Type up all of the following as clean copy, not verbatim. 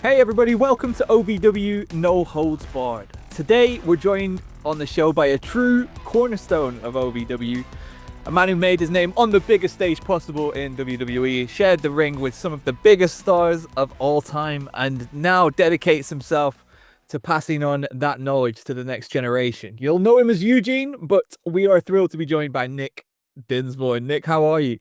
Hey everybody, welcome to OVW No Holds Barred. Today we're joined on the show by a true cornerstone of OVW, a man who made his name on the biggest stage possible in WWE, shared the ring with some of the biggest stars of all time, and now dedicates himself to passing on that knowledge to the next generation. You'll know him as Eugene, but we are thrilled to be joined by Nick Dinsmore. Nick, how are you?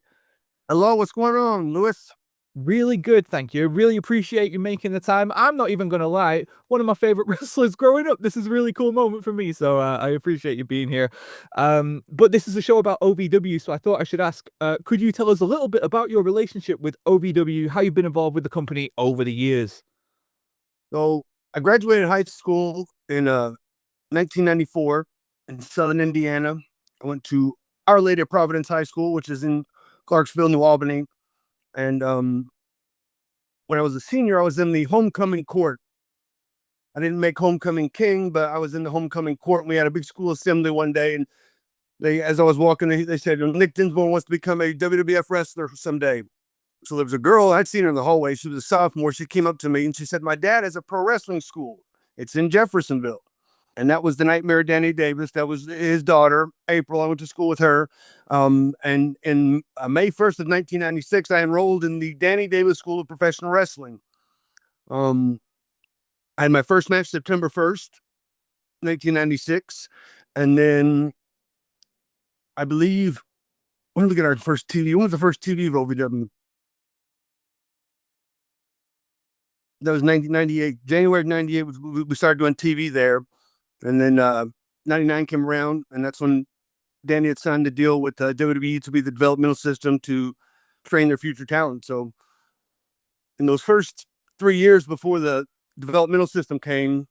Hello, what's going on, Lewis? Really good, thank you. Really appreciate you making the time. I'm not even gonna lie, one of my favorite wrestlers growing up. This is a really cool moment for me, so I appreciate you being here. But this is a show about OVW, so I thought I should ask, could you tell us a little bit about your relationship with OVW, how you've been involved with the company over the years? So I graduated high school in 1994 in Southern Indiana. I went to Our Lady of Providence High School, which is in Clarksville, New Albany. And when I was a senior, I was in the homecoming court. I didn't make homecoming king, but I was in the homecoming court. And we had a big school assembly one day, and as I was walking, they said, Nick Dinsmore wants to become a WWF wrestler someday. So there was a girl, I'd seen her in the hallway. She was a sophomore. She came up to me and she said, my dad has a pro wrestling school. It's in Jeffersonville. And that was the Nightmare Danny Davis. That was his daughter, April. I went to school with her. And in May 1st of 1996, I enrolled in the Danny Davis School of Professional Wrestling. I had my first match September 1st, 1996. And then I believe, when did we get our first TV? When was the first TV of OVW? That was 1998. January 98, we started doing TV there. And then 99 came around, and that's when Danny had signed a deal with WWE to be the developmental system to train their future talent. So in those first 3 years before the developmental system came,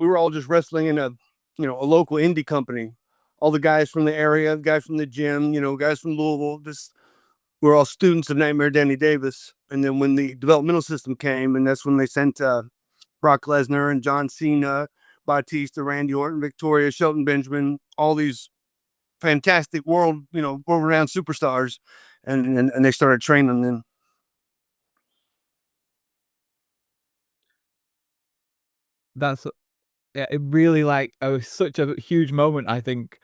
we were all just wrestling in a local indie company. All the guys from the area, guys from the gym, guys from Louisville, just we're all students of Nightmare Danny Davis. And then when the developmental system came, and that's when they sent Brock Lesnar and John Cena, Batista, Randy Orton, Victoria, Shelton Benjamin, all these fantastic world-renowned superstars, and they started training then. That's yeah, it really such a huge moment, I think,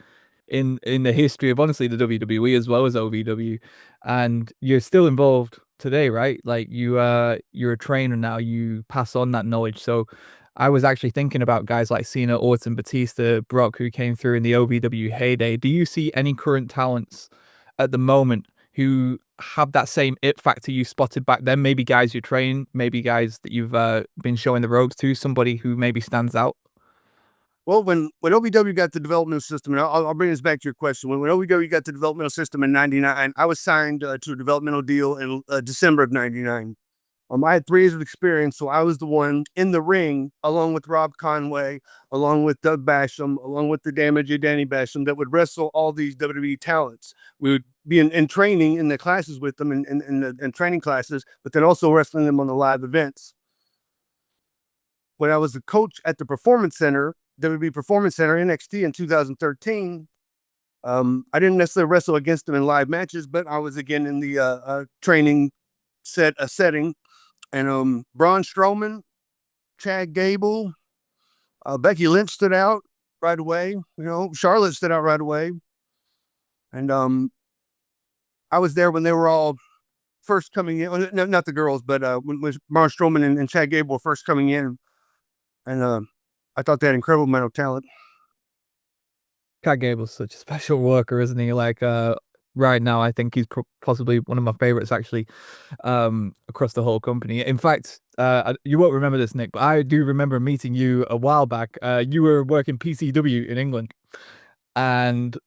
in the history of honestly the WWE as well as OVW, and you're still involved today, right? Like you're a trainer now, you pass on that knowledge. So I was actually thinking about guys like Cena, Orton, Batista, Brock, who came through in the OVW heyday. Do you see any current talents at the moment who have that same it factor you spotted back then? Maybe guys you train, maybe guys that you've been showing the ropes to, somebody who maybe stands out? Well, when OVW got the developmental system, and I'll bring this back to your question. When OVW got the developmental system in '99, I was signed to a developmental deal in December of '99. I had 3 years of experience, so I was the one in the ring, along with Rob Conway, along with Doug Basham, along with the Damager Danny Basham, that would wrestle all these WWE talents. We would be in training in the classes with them, in training classes, but then also wrestling them on the live events. When I was the coach at the Performance Center, WWE Performance Center, NXT, in 2013, I didn't necessarily wrestle against them in live matches, but I was again in the training setting. And Braun Strowman, Chad Gable, Becky Lynch stood out right away. Charlotte stood out right away. And I was there when they were all first coming in. No, not the girls, but when Braun Strowman and Chad Gable were first coming in. And I thought they had incredible mental talent. Chad Gable's such a special worker, isn't he? Right now, I think he's possibly one of my favorites, actually, across the whole company. In fact, you won't remember this, Nick, but I do remember meeting you a while back. You were working PCW in England, and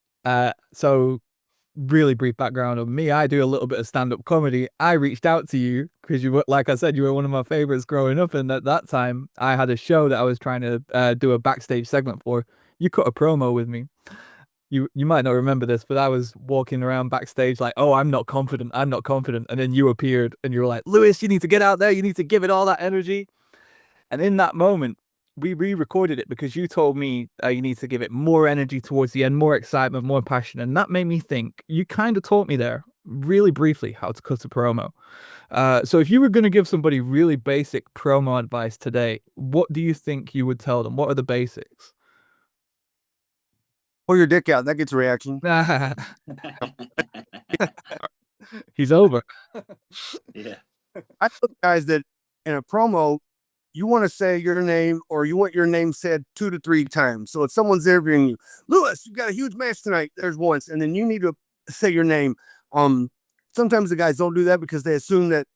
so really brief background on me. I do a little bit of stand-up comedy. I reached out to you because you were, like I said, you were one of my favorites growing up, and at that time, I had a show that I was trying to do a backstage segment for. You cut a promo with me. You might not remember this, but I was walking around backstage like, oh, I'm not confident, and then you appeared and you were like, Lewis, you need to get out there, you need to give it all that energy. And in that moment, we re-recorded it because you told me you need to give it more energy towards the end, more excitement, more passion, and that made me think you kind of taught me there really briefly how to cut a promo. So if you were going to give somebody really basic promo advice today, what do you think you would tell them? What are the basics? Pull your dick out. That gets a reaction. He's over. Yeah. I know guys that in a promo, you want to say your name or you want your name said 2 to 3 times. So if someone's interviewing you, Lewis, you got a huge match tonight. There's once, and then you need to say your name. Sometimes the guys don't do that because they assume that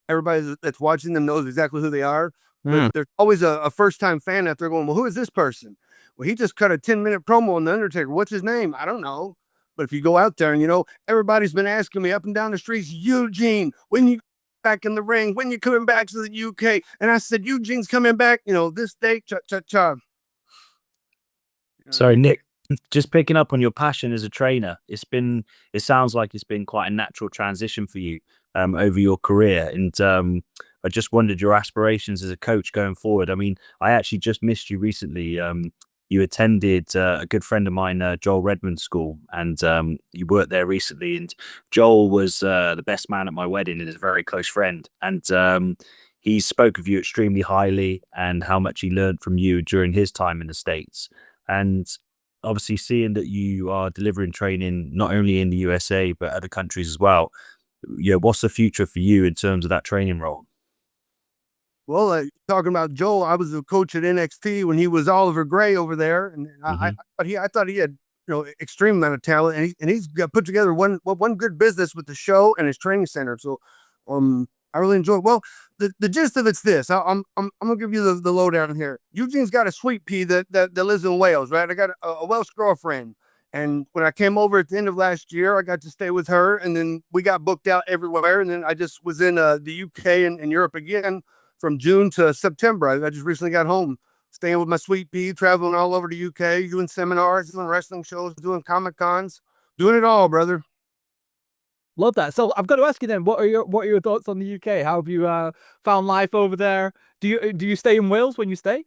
everybody that's watching them knows exactly who they are. But there's always a first time fan out there going, well, who is this person? Well, he just cut a 10-minute promo on The Undertaker. What's his name? I don't know. But if you go out there and, you know, everybody's been asking me up and down the streets, Eugene, when you back in the ring, when you coming back to the UK? And I said, Eugene's coming back, you know, this day, cha-cha-cha. Sorry, Nick, just picking up on your passion as a trainer, it sounds like it's been quite a natural transition for you over your career. And I just wondered your aspirations as a coach going forward. I mean, I actually just missed you recently. You attended a good friend of mine, Joel Redmond's school, and you worked there recently. And Joel was the best man at my wedding and is a very close friend. And he spoke of you extremely highly and how much he learned from you during his time in the States. And obviously, seeing that you are delivering training not only in the USA but other countries as well, yeah, what's the future for you in terms of that training role? Well, talking about Joel, I was a coach at NXT when he was Oliver Gray over there, and I thought he had, you know, extreme amount of talent, and he's got put together one good business with the show and his training center. So, I really enjoyed. Well, the gist of it's this. I'm gonna give you the lowdown here. Eugene's got a sweet pea that lives in Wales, right? I got a Welsh girlfriend, and when I came over at the end of last year, I got to stay with her, and then we got booked out everywhere, and then I just was in the UK and Europe again from June to September. I just recently got home, staying with my sweet pea, traveling all over the UK, doing seminars, doing wrestling shows, doing Comic Cons, doing it all, brother. Love that. So I've got to ask you then, what are your thoughts on the UK? How have you found life over there? Do you stay in Wales when you stay?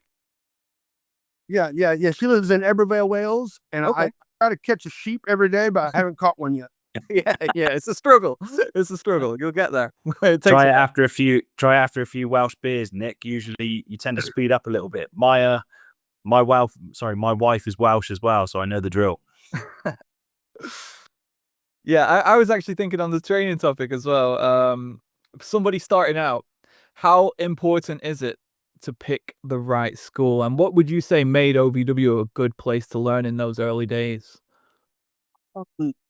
Yeah. She lives in Ebervale, Wales, and Okay. I try to catch a sheep every day, but I haven't caught one yet. Yeah, it's a struggle. It's a struggle. You'll get there. Try it after a few Welsh beers, Nick. Usually you tend to speed up a little bit. My wife is Welsh as well, so I know the drill. Yeah, I was actually thinking on the training topic as well. Somebody starting out, how important is it to pick the right school? And what would you say made OVW a good place to learn in those early days?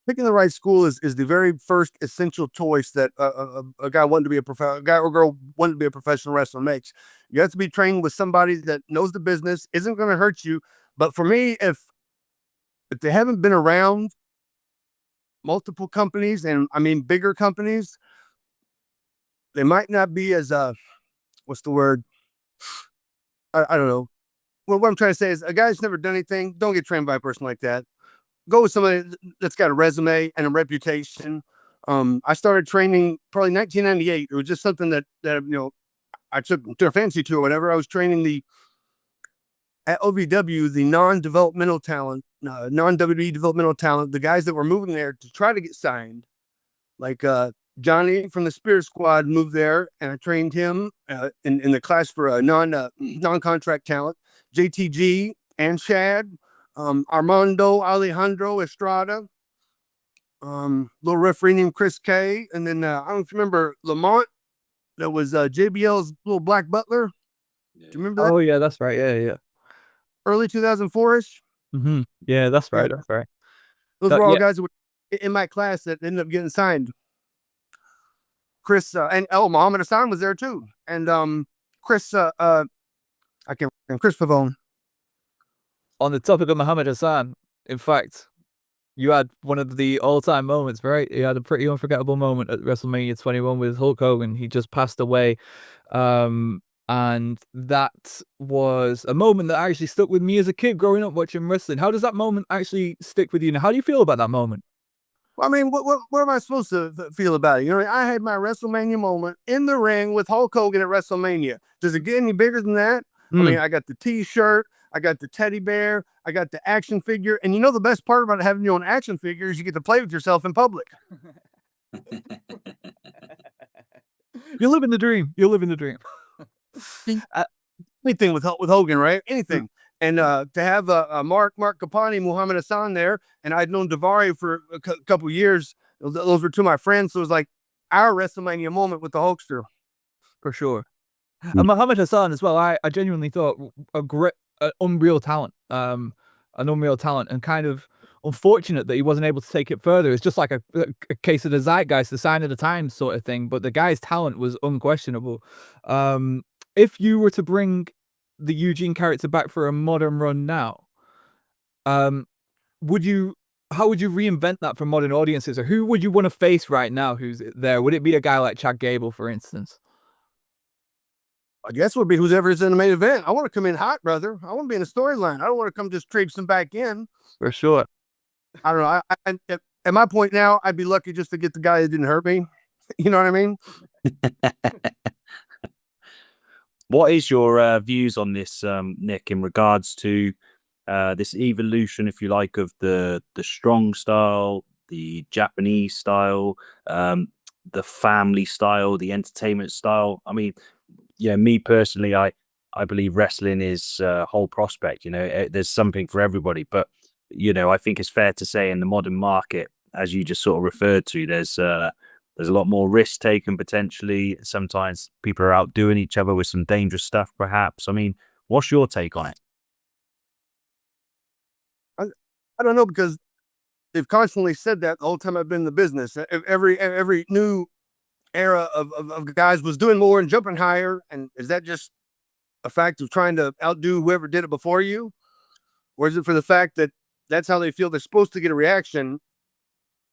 Picking the right school is the very first essential choice that a guy wanting to be a guy or girl wanting to be a professional wrestler makes. You have to be trained with somebody that knows the business, isn't going to hurt you. But for me, if they haven't been around multiple companies, and I mean bigger companies, they might not be as what's the word? I don't know. Well, what I'm trying to say is a guy's never done anything, don't get trained by a person like that. Go with somebody that's got a resume and a reputation. I started training probably 1998. It was just something that you know, I took a fancy to or whatever. I was training at OVW, the non-developmental talent, non-WWE developmental talent, the guys that were moving there to try to get signed. Like Johnny from the Spirit Squad moved there, and I trained him in the class for non-contract talent. JTG and Chad. Armando Alejandro Estrada, little referee named Chris K, and then I don't know if you remember Lamont, that was JBL's little black butler. Do you remember that? Oh yeah, that's right. Yeah. Early 2004-ish. Yeah, that's right. Yeah. That's right. Those were all guys that were in my class that ended up getting signed. Chris and Muhammad Hassan was there too, and Chris Chris Pavone. On the topic of Muhammad Hassan, in fact, you had one of the all-time moments, right? You had a pretty unforgettable moment at WrestleMania 21 with Hulk Hogan. He just passed away. And that was a moment that actually stuck with me as a kid growing up watching wrestling. How does that moment actually stick with you now? How do you feel about that moment? Well, I mean, what am I supposed to feel about it? You know, I had my WrestleMania moment in the ring with Hulk Hogan at WrestleMania. Does it get any bigger than that? I mean, I got the T-shirt, I got the teddy bear, I got the action figure, and you know the best part about having your own action figure is you get to play with yourself in public. You're living the dream. You're living the dream. Uh, Anything with Hogan, right? Anything. And to have Mark Capani, Muhammad Hassan there, and I'd known Davari for a couple years. Those were two of my friends. So it was like our WrestleMania moment with the Hulkster. for sure. And Muhammad Hassan as well. I genuinely thought a great, unreal talent. An unreal talent, and kind of unfortunate that he wasn't able to take it further. It's just like a case of the zeitgeist, the sign of the times sort of thing. But the guy's talent was unquestionable. If you were to bring the Eugene character back for a modern run now, would you? How would you reinvent that for modern audiences, or who would you want to face right now? Who's there? Would it be a guy like Chad Gable, for instance? I guess it would be whoever's in the main event. I want to come in hot, brother. I want to be in the storyline. I don't want to come just traipsing back in. For sure. I don't know. At my point now, I'd be lucky just to get the guy that didn't hurt me. You know what I mean? What is your views on this, Nick, in regards to this evolution, if you like, of the strong style, the Japanese style, the family style, the entertainment style? I mean, yeah, me personally, I believe wrestling is a whole prospect. There's something for everybody, but I think it's fair to say in the modern market, as you just sort of referred to, there's a lot more risk taken potentially. Sometimes people are outdoing each other with some dangerous stuff, perhaps. I mean, what's your take on it? I don't know, because they've constantly said that the whole time I've been in the business. Every new era of guys was doing more and jumping higher. And is that just a fact of trying to outdo whoever did it before you? Or is it for the fact that that's how they feel they're supposed to get a reaction,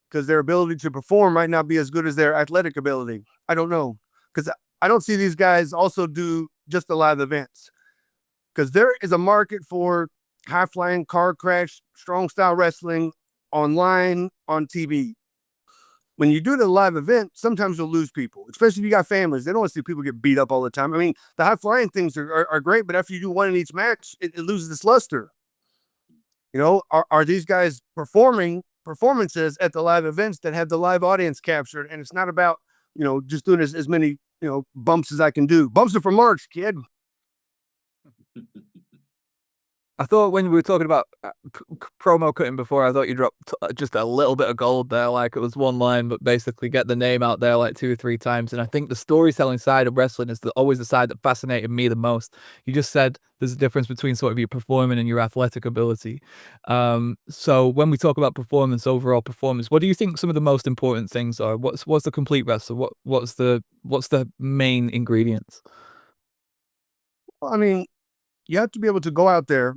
because their ability to perform might not be as good as their athletic ability? I don't know. Because I don't see these guys also do just the live events. Because there is a market for high-flying, car crash, strong style wrestling online, on TV. When you do the live event, sometimes you'll lose people, especially if you got families. They don't want to see people get beat up all the time. I mean, the high-flying things are great, but after you do one in each match, it loses its luster. Are these guys performing performances at the live events that have the live audience captured? And it's not about, just doing as many, bumps as I can do. Bumps are for March, kid. I thought when we were talking about promo cutting before, I thought you dropped just a little bit of gold there. Like, it was one line, but basically get the name out there like 2 or 3 times. And I think the storytelling side of wrestling is always the side that fascinated me the most. You just said there's a difference between sort of your performing and your athletic ability. So when we talk about performance, overall performance, what do you think some of the most important things are? What's the complete wrestler? What's the main ingredients? Well, I mean, you have to be able to go out there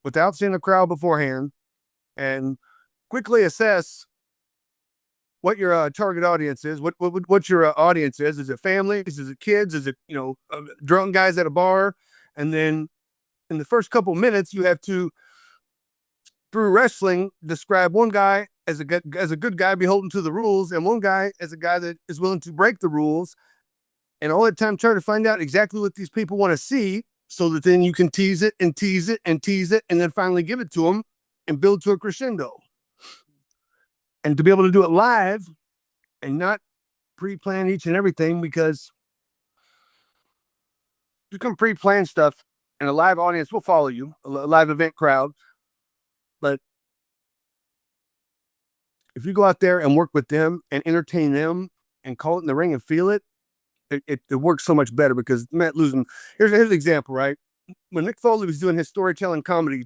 without seeing the crowd beforehand and quickly assess what your target audience is. What your audience is. Is it families? Is it kids? Is it, drunk guys at a bar? And then in the first couple minutes, you have to, through wrestling, describe one guy as a good guy beholden to the rules, and one guy as a guy that is willing to break the rules. And all the time trying to find out exactly what these people want to see, so that then you can tease it and tease it and tease it, and then finally give it to them and build to a crescendo. And to be able to do it live and not pre-plan each and everything, because you can pre-plan stuff and a live audience will follow you, a live event crowd. But if you go out there and work with them and entertain them and call it in the ring and feel it, it works so much better. Because Matt losing, here's an example, right? When Mick Foley was doing his storytelling comedy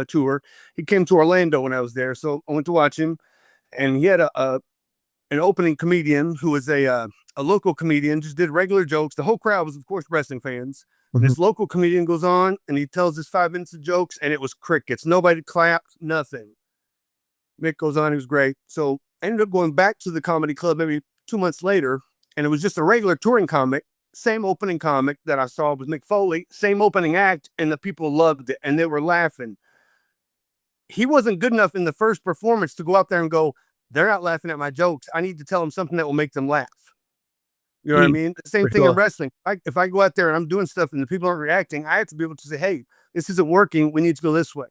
tour, he came to Orlando when I was there. So I went to watch him, and he had an opening comedian who was a local comedian, just did regular jokes. The whole crowd was, of course, wrestling fans. And this local comedian goes on and he tells his 5 minutes of jokes, and it was crickets. Nobody clapped, nothing. Mick goes on, he was great. So I ended up going back to the comedy club maybe 2 months later, and it was just a regular touring comic, same opening comic that I saw with Mick Foley, same opening act, and the people loved it and they were laughing. He wasn't good enough in the first performance to go out there and go, they're not laughing at my jokes, I need to tell them something that will make them laugh. You know what I mean? The same thing in wrestling. If I go out there and I'm doing stuff and the people aren't reacting, I have to be able to say, hey, this isn't working, we need to go this way.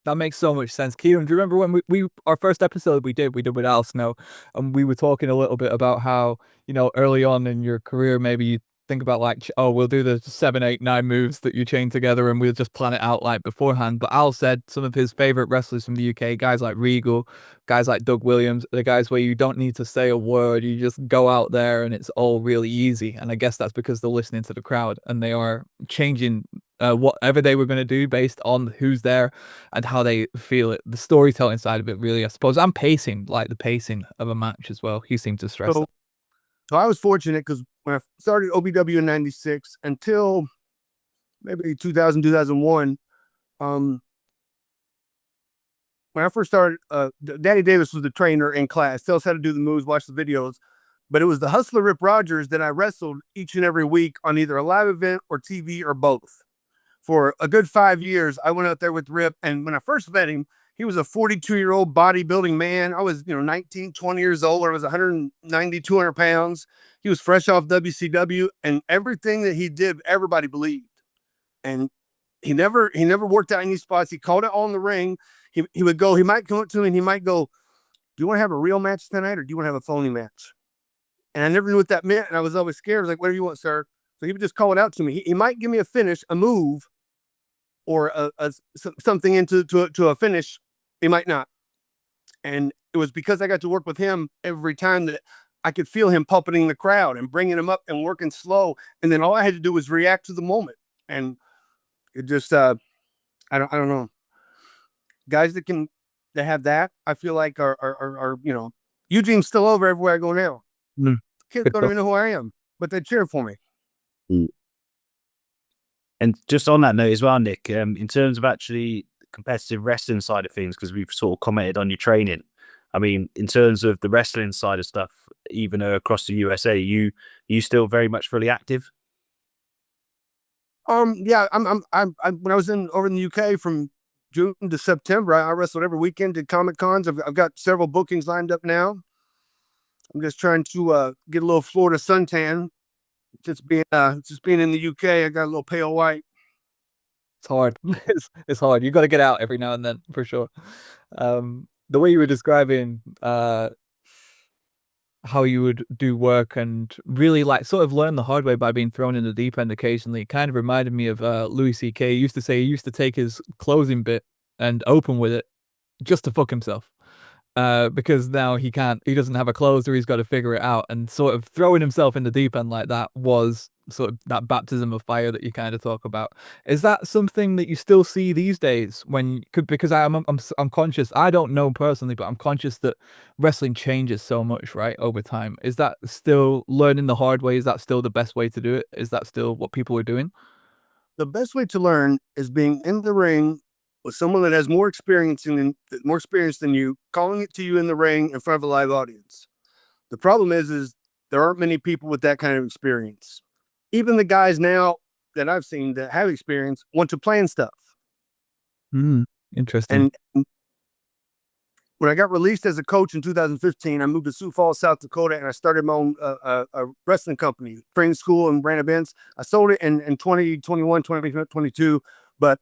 That makes so much sense. Kieran, do you remember when we our first episode we did with Al Snow, and we were talking a little bit about how, early on in your career, maybe you think about like, oh, we'll do the 7, 8, 9 moves that you chain together and we'll just plan it out like beforehand. But Al said some of his favorite wrestlers from the UK, guys like Regal, guys like Doug Williams, the guys where you don't need to say a word, you just go out there and it's all really easy. And I guess that's because they're listening to the crowd and they are changing whatever they were going to do based on who's there and how they feel it. The storytelling side of it, really, I suppose, and pacing, like the pacing of a match as well. He seemed to stress So, that. so I was fortunate because when I started OVW in '96 until maybe 2000, 2001, when I first started, Danny Davis was the trainer in class, tell us how to do the moves, watch the videos. But it was the Hustler Rip Rogers that I wrestled each and every week on either a live event or TV or both. For a good 5 years, I went out there with Rip. And when I first met him, he was a 42-year-old bodybuilding man. I was, 19, 20 years old. I was 190, 200 pounds. He was fresh off WCW, and everything that he did, everybody believed. And he never worked out any spots. He called it all in the ring. He would go, he might come up to me and he might go, do you want to have a real match tonight or do you want to have a phony match? And I never knew what that meant. And I was always scared. I was like, whatever you want, sir. So he would just call it out to me. He might give me a finish, a move, or something into a finish. He might not. And it was because I got to work with him every time that I could feel him puppeting the crowd and bringing him up and working slow. And then all I had to do was react to the moment. And it just, I don't know. Guys that have that, I feel like are Eugene's still over everywhere I go now. Mm. Kids don't even know who I am, but they cheer for me. Mm. And just on that note as well, Nick, in terms of actually competitive wrestling side of things, because we've sort of commented on your training. I mean, in terms of the wrestling side of stuff, even across the USA, you still very much fully active? Yeah, I'm when I was over in the UK from June to September, I wrestled every weekend at Comic Cons. I've got several bookings lined up now. I'm just trying to get a little Florida suntan. Just being in the UK, I got a little pale white. It's hard. It's hard. You got to get out every now and then, for sure. The way you were describing how you would do work and really like sort of learn the hard way by being thrown in the deep end occasionally, it kind of reminded me of Louis C.K. He used to say he used to take his closing bit and open with it just to fuck himself. Because now he doesn't have a closer, he's got to figure it out, and sort of throwing himself in the deep end like that was sort of that baptism of fire that you kind of talk about. Is that something that you still see these days because I'm conscious, I don't know personally, but I'm conscious that wrestling changes so much, right, over time. Is that still learning the hard way? Is that still the best way to do it? Is that still what people are doing? The best way to learn is being in the ring with someone that has more experience than you, calling it to you in the ring in front of a live audience. The problem is there aren't many people with that kind of experience. Even the guys now that I've seen that have experience want to plan stuff. Interesting. And when I got released as a coach in 2015, I moved to Sioux Falls, South Dakota, and I started my own a wrestling company, training school, and ran events. I sold it in 2021, 2022, but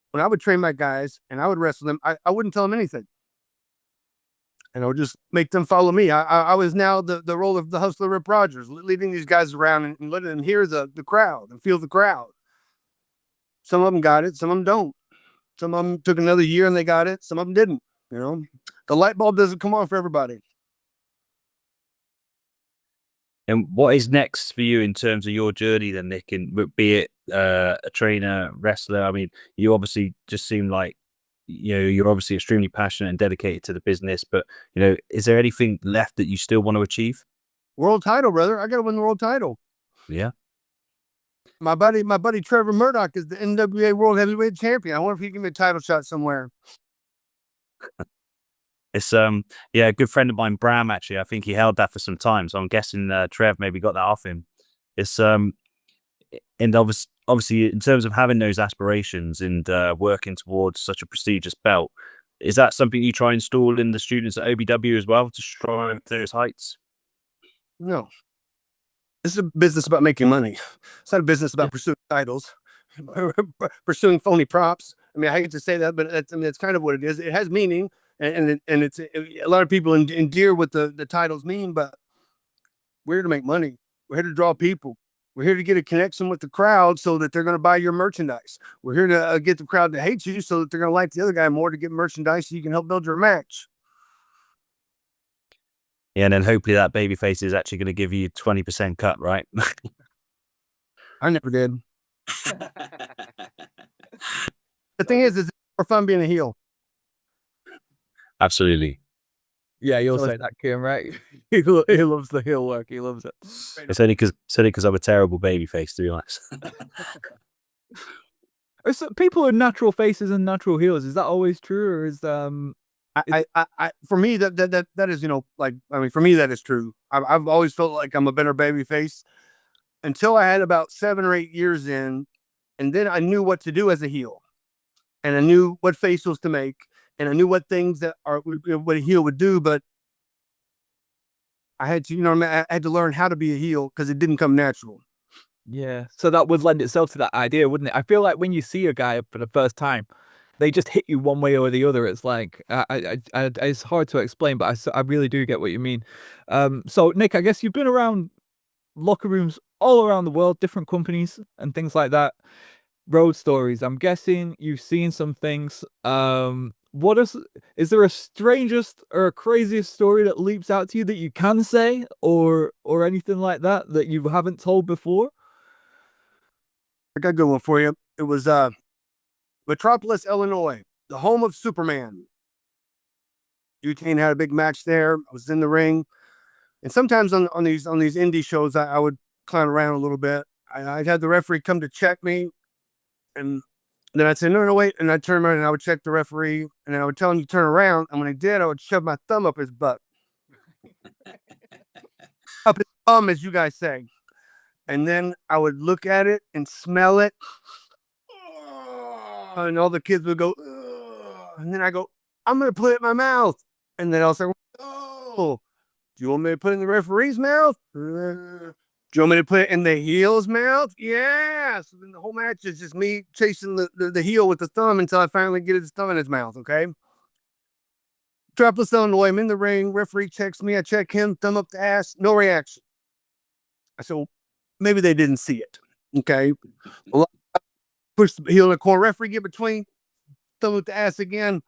when I would train my guys and I would wrestle them, I wouldn't tell them anything. And I would just make them follow me. I was now the role of the Hustler Rip Rogers, leading these guys around and letting them hear the crowd and feel the crowd. Some of them got it, some of them don't. Some of them took another year and they got it. Some of them didn't. The light bulb doesn't come on for everybody. And what is next for you in terms of your journey then, Nick? And be it a trainer, wrestler? I mean, you obviously just seem like, you're obviously extremely passionate and dedicated to the business, but, is there anything left that you still want to achieve? World title, brother. I got to win the world title. Yeah. My buddy Trevor Murdoch is the NWA World Heavyweight Champion. I wonder if he can give me a title shot somewhere. It's a good friend of mine, Bram, actually. I think he held that for some time, so I'm guessing Trev maybe got that off him. It's and obviously in terms of having those aspirations and working towards such a prestigious belt, is that something you try and install in the students at OBW as well, to strive to those heights? No. This is a business about making money. It's not a business about pursuing titles, pursuing phony props. I mean, I hate to say that, but that's kind of what it is. It has meaning, and it's a lot of people endear what the titles mean, but we're here to make money. We're here to draw people. We're here to get a connection with the crowd so that they're going to buy your merchandise. We're here to get the crowd to hate you so that they're going to like the other guy more to get merchandise so you can help build your match. Yeah, and then hopefully that babyface is actually going to give you 20% cut, right? I never did. The thing is it's more fun being a heel. Absolutely. Yeah, you'll So say that, Kim, right? He loves the heel work. He loves it. It's only because I'm a terrible babyface, to be honest. So people are natural faces and natural heels. Is that always true, or is for me that is, you know, like, I mean, for me that is true. I've always felt like I'm a better baby face until I had about 7 or 8 years in, and then I knew what to do as a heel, and I knew what facials to make, and I knew what things that are what a heel would do, but I had to, you know, I had to learn how to be a heel because it didn't come natural. Yeah, so that would lend itself to that idea, wouldn't it? I feel like when you see a guy for the first time, they just hit you one way or the other. It's like it's hard to explain, but I really do get what you mean. So Nick, I guess you've been around locker rooms all around the world, different companies and things like that. Road stories. I'm guessing you've seen some things. What is there a strangest or a craziest story that leaps out to you that you can say, or anything like that that you haven't told before? I got a good one for you. It was Metropolis, Illinois, the home of Superman. Eugene had a big match there. I was in the ring, and sometimes on these indie shows, I would clown around a little bit. I'd have the referee come to check me, and then I'd say, no, wait. And I'd turn around and I would check the referee, and then I would tell him to turn around. And when I did, I would shove my thumb up his butt. Up his bum, as you guys say. And then I would look at it and smell it. And all the kids would go, ugh. And then I go, I'm going to put it in my mouth. And then I'll say, oh, do you want me to put it in the referee's mouth? Do you want me to put it in the heel's mouth? Yeah. So then the whole match is just me chasing the heel with the thumb until I finally get his thumb in his mouth, okay? Metropolis, Illinois, I'm in the ring. Referee checks me. I check him. Thumb up the ass. No reaction. I said, well, maybe they didn't see it, okay? Push the heel in the corner. Referee get between. Thumb up the ass again.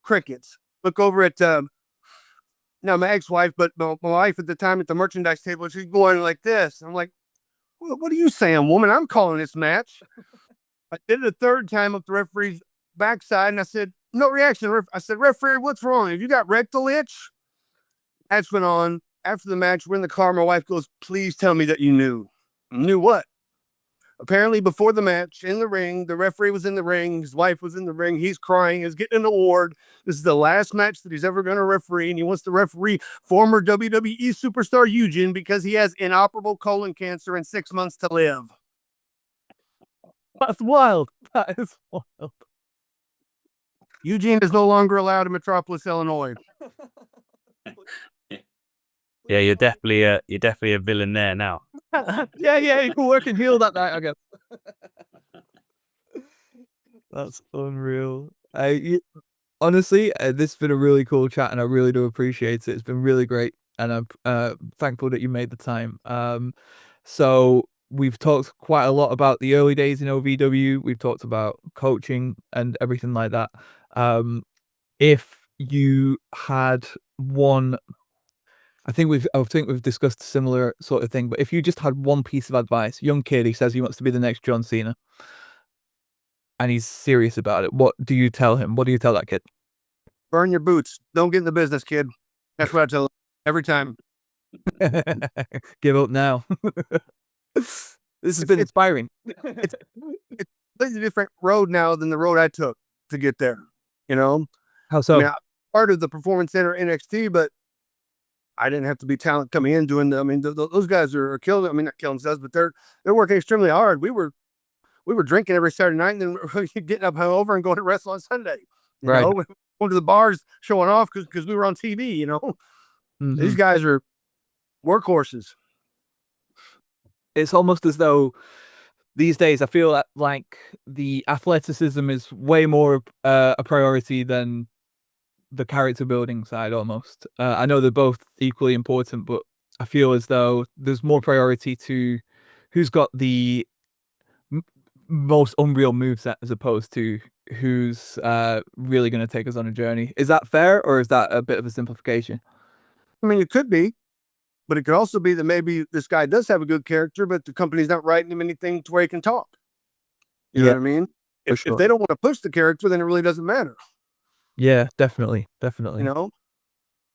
Crickets. Look over at now my ex-wife, but my wife at the time at the merchandise table, she's going like this. I'm like, what are you saying, woman? I'm calling this match. I did it a third time up the referee's backside, and I said, no reaction. I said, referee, what's wrong? Have you got rectal itch? Match went on. After the match, we're in the car. My wife goes, please tell me that you knew. Knew what? Apparently, before the match, in the ring, the referee was in the ring. His wife was in the ring. He's crying. He's getting an award. This is the last match that he's ever going to referee, and he wants to referee former WWE superstar Eugene because he has inoperable colon cancer and 6 months to live. That's wild. That is wild. Eugene is no longer allowed in Metropolis, Illinois. Yeah, you're definitely a villain there now. yeah, you can work and heal that night, I guess. That's unreal. Honestly, this has been a really cool chat, and I really do appreciate it. It's been really great, and I'm thankful that you made the time. So we've talked quite a lot about the early days in OVW. We've talked about coaching and everything like that. If you had one, I think we've discussed a similar sort of thing, but if you just had one piece of advice, young kid, he says he wants to be the next John Cena, and he's serious about it, what do you tell him? What do you tell that kid? Burn your boots. Don't get in the business, kid. That's what I tell him every time. Give up now. This has been inspiring. It's a completely different road now than the road I took to get there. You know, How so? I mean, I'm part of the Performance Center NXT, but I didn't have to be talent coming in doing I mean, those guys are killing. I mean, not killing themselves, but they're working extremely hard. We were drinking every Saturday night, and then we're getting up hungover and going to wrestle on Sunday. You Right. know, going to the bars, showing off because we were on TV. You know, these guys are workhorses. It's almost as though these days I feel like the athleticism is way more a priority than the character building side almost. I know they're both equally important, but I feel as though there's more priority to who's got the most unreal moveset as opposed to who's really going to take us on a journey. Is that fair, or is that a bit of a simplification? I mean, it could be, but it could also be that maybe this guy does have a good character, but the company's not writing him anything to where he can talk. You know what I mean? If they don't want to push the character, then it really doesn't matter. Yeah, definitely. You know?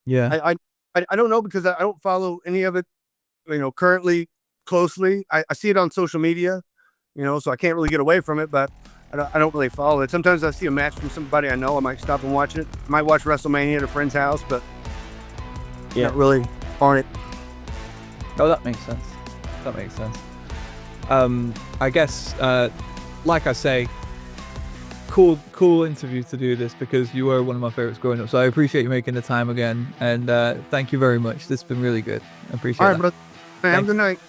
Yeah. I don't know, because I don't follow any of it, currently closely. I see it on social media, so I can't really get away from it, but I don't really follow it. Sometimes I see a match from somebody I know, I might stop and watch it. I might watch WrestleMania at a friend's house, but not really on it. Oh, that makes sense. That makes sense. I guess, like I say, cool interview to do this, because you were one of my favorites growing up. So I appreciate you making the time again, and thank you very much. This has been really good. I appreciate it. All right, brother. Have a good night.